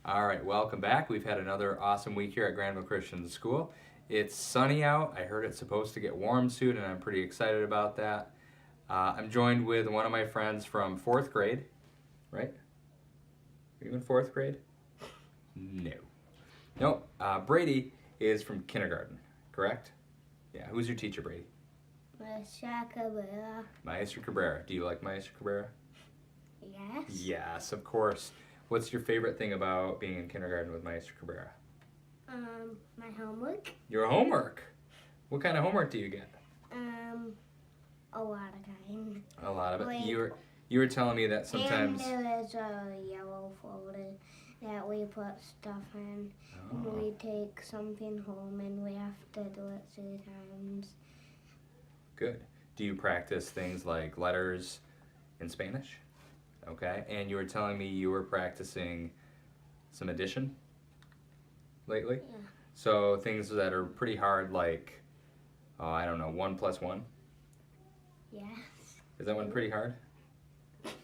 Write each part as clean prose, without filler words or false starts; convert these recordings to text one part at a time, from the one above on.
All right, welcome back. We've had another awesome week here at Granville Christian School. It's sunny out. I heard it's supposed to get warm soon, and I'm pretty excited about that. I'm joined with one of my friends from fourth grade, right? Are you in fourth grade? No. Nope. Brady is from kindergarten, correct? Yeah. Who's your teacher, Brady? Maestra Cabrera. Maestra Cabrera. Do you like Maestra Cabrera? Yes. Yes, of course. What's your favorite thing about being in kindergarten with Maestra Cabrera? My homework. Your homework. What kind of homework do you get? A lot of kind. A lot of it. Like, you were telling me that sometimes. And there is a yellow folder that we put stuff in. And we take something home and we have to do it 3 times. Good. Do you practice things like letters in Spanish? Okay. And you were telling me you were practicing some addition lately? Yeah. So things that are pretty hard, like, I don't know, 1 plus 1? Yes. Is that one pretty hard?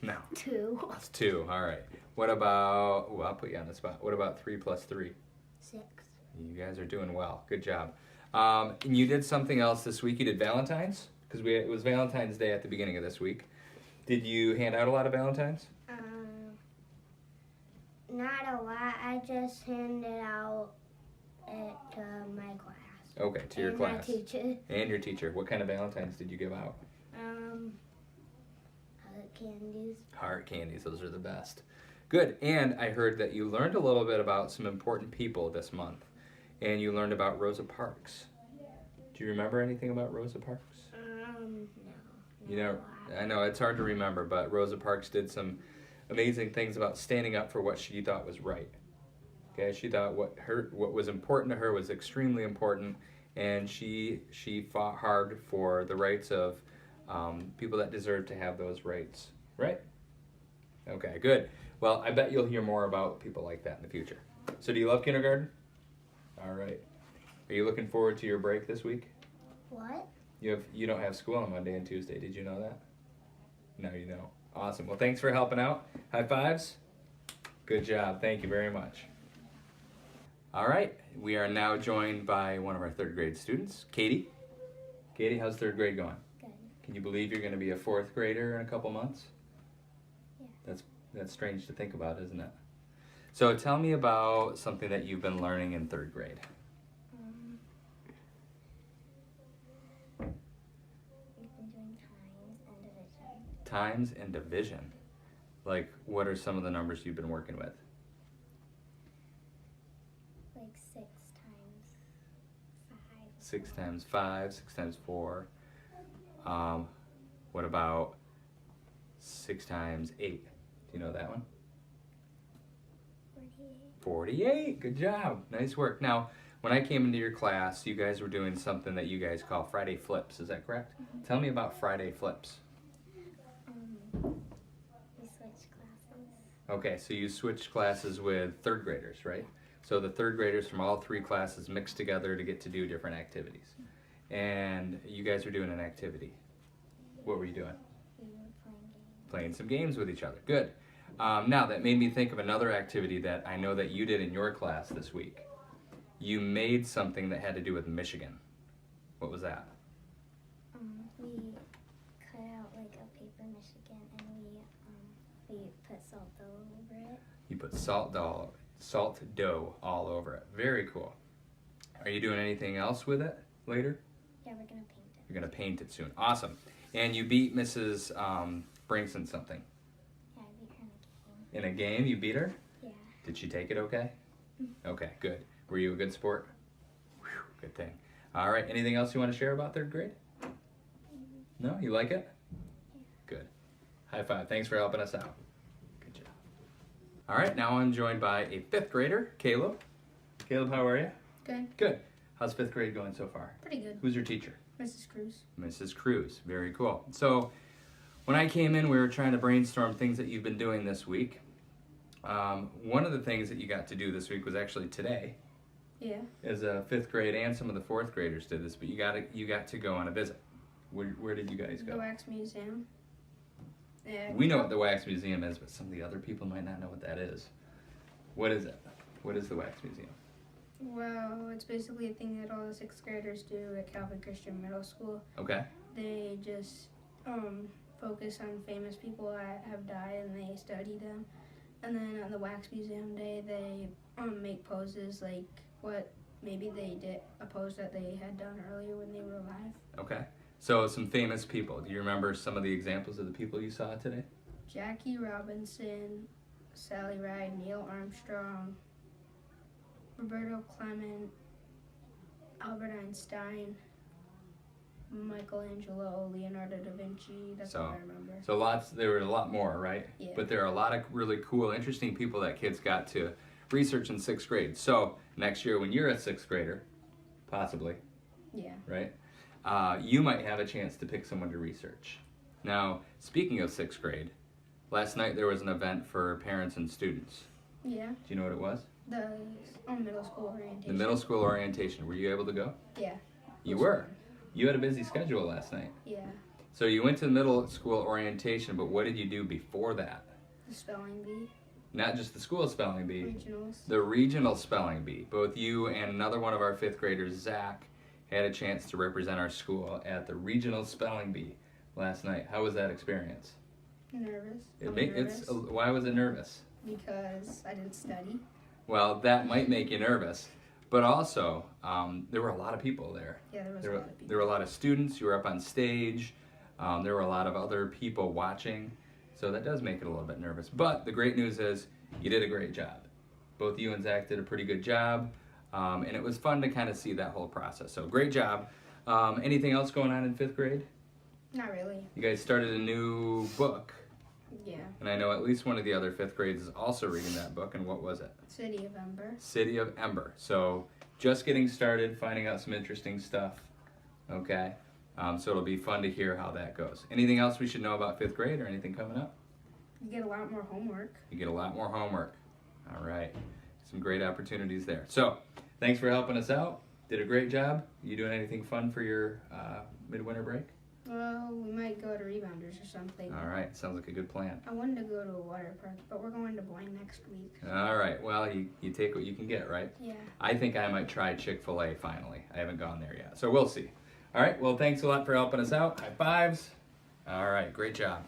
No. 2. It's 2. All right. What about, I'll put you on the spot. What about 3 plus 3? 6. You guys are doing well. Good job. And you did something else this week. You did Valentine's? Because it was Valentine's Day at the beginning of this week. Did you hand out a lot of Valentines? Not a lot. I just handed out it to my class. Okay, to your and class. My teacher. And your teacher. What kind of Valentines did you give out? Heart candies. Heart candies. Those are the best. Good. And I heard that you learned a little bit about some important people this month. And you learned about Rosa Parks. Do you remember anything about Rosa Parks? No. You know, I know it's hard to remember, but Rosa Parks did some amazing things about standing up for what she thought was right. Okay, she thought what was important to her was extremely important, and she fought hard for the rights of people that deserve to have those rights. Right? Okay, good. Well, I bet you'll hear more about people like that in the future. So, do you love kindergarten? All right. Are you looking forward to your break this week? What? You don't have school on Monday and Tuesday. Did you know that? No, you don't. Awesome. Well, thanks for helping out. High fives. Good job. Thank you very much. All right. We are now joined by one of our third grade students, Katie. Katie, how's third grade going? Good. Can you believe you're going to be a fourth grader in a couple months? Yeah. That's strange to think about, isn't it? So tell me about something that you've been learning in third grade. We've been doing times and division. Times and division. Like, what are some of the numbers you've been working with? Like 6 times 5. 6 times 5, 6 times 4. What about 6 times 8? Do you know that one? 48. Good job. Nice work. Now, when I came into your class, you guys were doing something that you guys call Friday Flips. Is that correct? Mm-hmm. Tell me about Friday Flips. We switched classes. Okay, so you switched classes with third graders, right? So the third graders from all 3 classes mixed together to get to do different activities. And you guys were doing an activity. What were you doing? We were playing games. Playing some games with each other. Good. Now, that made me think of another activity that I know that you did in your class this week. You made something that had to do with Michigan. What was that? We cut out like a paper Michigan and we put salt dough over it. You put salt dough all over it. Very cool. Are you doing anything else with it later? Yeah, we're gonna paint it. You're going to paint it soon. Awesome. And you beat Mrs. Brinks in something. Yeah, I beat her in a game. In a game, you beat her? Yeah. Did she take it okay? Okay, good. Were you a good sport? Whew, good thing. All right, anything else you want to share about third grade? No? You like it? Yeah. Good. High five. Thanks for helping us out. Good job. All right, now I'm joined by a 5th grader, Caleb. Caleb, how are you? Good. Good. How's 5th grade going so far? Pretty good. Who's your teacher? Mrs. Cruz. Mrs. Cruz. Very cool. So when I came in, we were trying to brainstorm things that you've been doing this week. One of the things that you got to do this week was actually today. Yeah. As a 5th grade and some of the 4th graders did this, but you got to go on a visit. Where did you guys go? The Wax Museum. Yeah. We know what the Wax Museum is, but some of the other people might not know what that is. What is it? What is the Wax Museum? Well, it's basically a thing that all the 6th graders do at Calvin Christian Middle School. Okay. They just focus on famous people that have died and they study them. And then on the Wax Museum Day, they make poses like what maybe they did, a pose that they had done earlier when they were alive. Okay. So some famous people. Do you remember some of the examples of the people you saw today? Jackie Robinson, Sally Ride, Neil Armstrong, Roberto Clement, Albert Einstein, Michelangelo, Leonardo da Vinci. That's all I remember. So there were a lot more, right? Yeah. But there are a lot of really cool, interesting people that kids got to research in 6th grade. So next year when you're a 6th grader, possibly, Yeah. right? You might have a chance to pick someone to research. Now, speaking of 6th grade, last night there was an event for parents and students. Yeah. Do you know what it was? The middle school orientation. The middle school orientation. Were you able to go? Yeah. You were. You had a busy schedule last night. Yeah. So you went to the middle school orientation, but what did you do before that? The spelling bee. Not just the school spelling bee, Regionals. the regional spelling bee. Both you and another one of our 5th graders, Zach, had a chance to represent our school at the regional spelling bee last night. How was that experience? Nervous. Why was it nervous? Because I didn't study. Well, that might make you nervous, but also there were a lot of people there. Yeah, there was a lot of people. There were a lot of students. You were up on stage. There were a lot of other people watching, so that does make it a little bit nervous. But the great news is you did a great job. Both you and Zach did a pretty good job, and it was fun to kind of see that whole process. So great job. Anything else going on in 5th grade? Not really. You guys started a new book, Yeah. and I know at least one of the other 5th grades is also reading that book, and what was it? City of Ember. City of Ember. So just getting started, finding out some interesting stuff. Okay. So it'll be fun to hear how that goes. Anything else we should know about 5th grade or anything coming up? You get a lot more homework. You get a lot more homework. All right. Some great opportunities there. So thanks for helping us out. Did a great job. You doing anything fun for your midwinter break? Well, we might go to Rebounders or something. All right. Sounds like a good plan. I wanted to go to a water park, but we're going to Boyne next week. All right. Well, you take what you can get, right? Yeah. I think I might try Chick-fil-A finally. I haven't gone there yet. So we'll see. All right. Well, thanks a lot for helping us out. High fives. All right. Great job.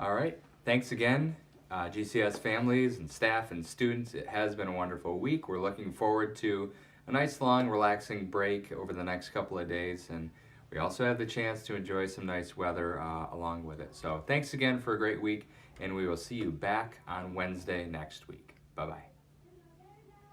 All right. Thanks again, GCS families and staff and students. It has been a wonderful week. We're looking forward to a nice, long, relaxing break over the next couple of days. And we also have the chance to enjoy some nice weather along with it. So thanks again for a great week. And we will see you back on Wednesday next week. Bye-bye.